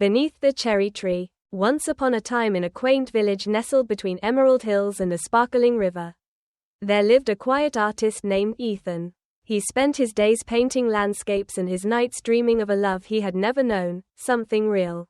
Beneath the cherry tree. Once upon a time, in a quaint village nestled between emerald hills and a sparkling river, there lived a quiet artist named Ethan. He spent his days painting landscapes and his nights dreaming of a love he had never known, something real,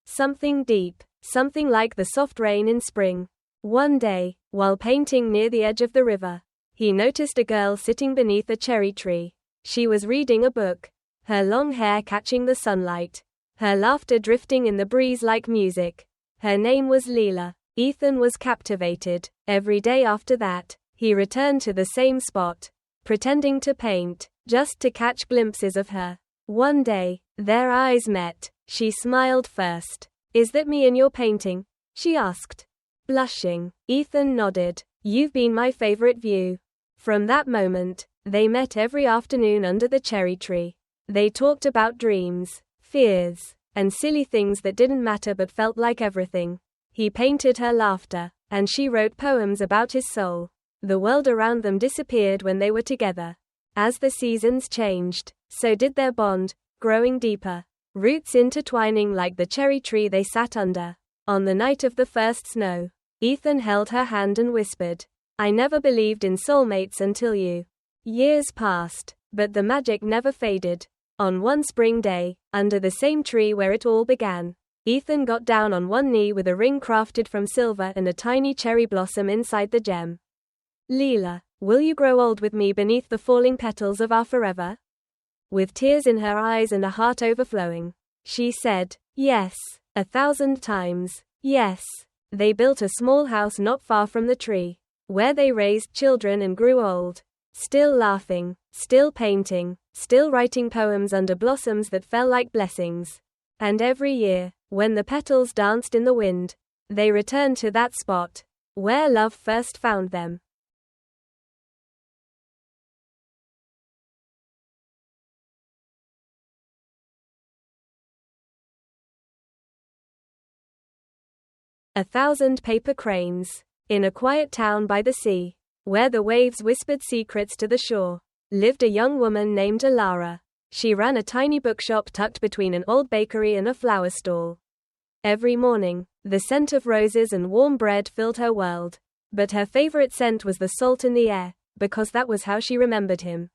something deep, something like the soft rain in spring. One day, while painting near the edge of the river, he noticed a girl sitting beneath a cherry tree. She was reading a book, her long hair catching the sunlight, her laughter drifting in the breeze like music. Her name was Leela. Ethan was captivated. Every day after that, he returned to the same spot, pretending to paint, just to catch glimpses of her. One day, their eyes met. She smiled first. "Is that me in your painting?" she asked, blushing. Ethan nodded. "You've been my favorite view." From that moment, they met every afternoon under the cherry tree. They talked about dreams, fears, and silly things that didn't matter but felt like everything. He painted her laughter, and she wrote poems about his soul. The world around them disappeared when they were together. As the seasons changed, so did their bond, growing deeper, roots intertwining like the cherry tree they sat under. On the night of the first snow, Ethan held her hand and whispered, "I never believed in soulmates until you." Years passed, but the magic never faded. On one spring day, under the same tree where it all began, Ethan got down on one knee with a ring crafted from silver and a tiny cherry blossom inside the gem. "Leela, will you grow old with me beneath the falling petals of our forever?" With tears in her eyes and a heart overflowing, she said, "Yes, 1,000 times, yes." They built a small house not far from the tree, where they raised children and grew old, still laughing, still painting, still writing poems under blossoms that fell like blessings. And every year, when the petals danced in the wind, they returned to that spot, where love first found them. A Thousand Paper Cranes. In a quiet town by the sea, where the waves whispered secrets to the shore, lived a young woman named Alara. She ran a tiny bookshop tucked between an old bakery and a flower stall. Every morning, the scent of roses and warm bread filled her world. But her favorite scent was the salt in the air, because that was how she remembered him.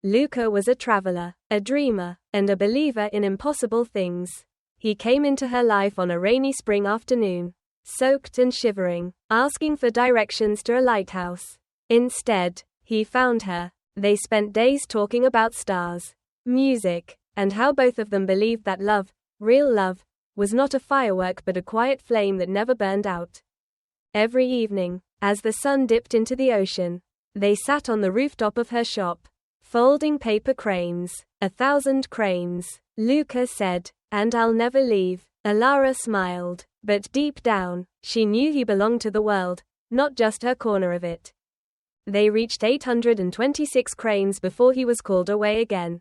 Luca was a traveler, a dreamer, and a believer in impossible things. He came into her life on a rainy spring afternoon, soaked and shivering, asking for directions to a lighthouse. Instead, he found her. They spent days talking about stars, music, and how both of them believed that love, real love, was not a firework but a quiet flame that never burned out. Every evening, as the sun dipped into the ocean, they sat on the rooftop of her shop, folding paper cranes. 1,000 cranes, Luca said, and I'll never leave. Alara smiled, but deep down, she knew he belonged to the world, not just her corner of it. They reached 826 cranes before he was called away again.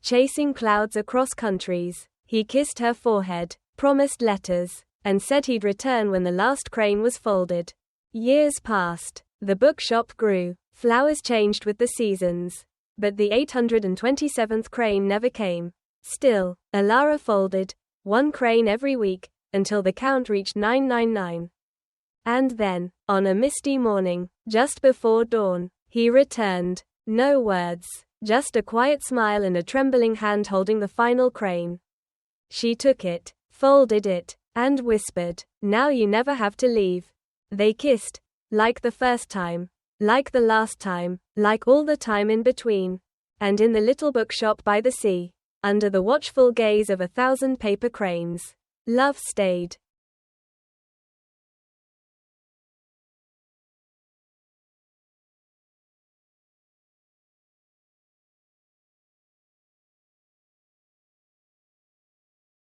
Chasing clouds across countries, he kissed her forehead, promised letters, and said he'd return when the last crane was folded. Years passed, the bookshop grew, flowers changed with the seasons, but the 827th crane never came. Still, Alara folded one crane every week, until the count reached 999. And then, on a misty morning, just before dawn, he returned. No words, just a quiet smile and a trembling hand holding the final crane. She took it, folded it, and whispered, "Now you never have to leave." They kissed, like the first time, like the last time, like all the time in between. And in the little bookshop by the sea, under the watchful gaze of 1,000 paper cranes, love stayed.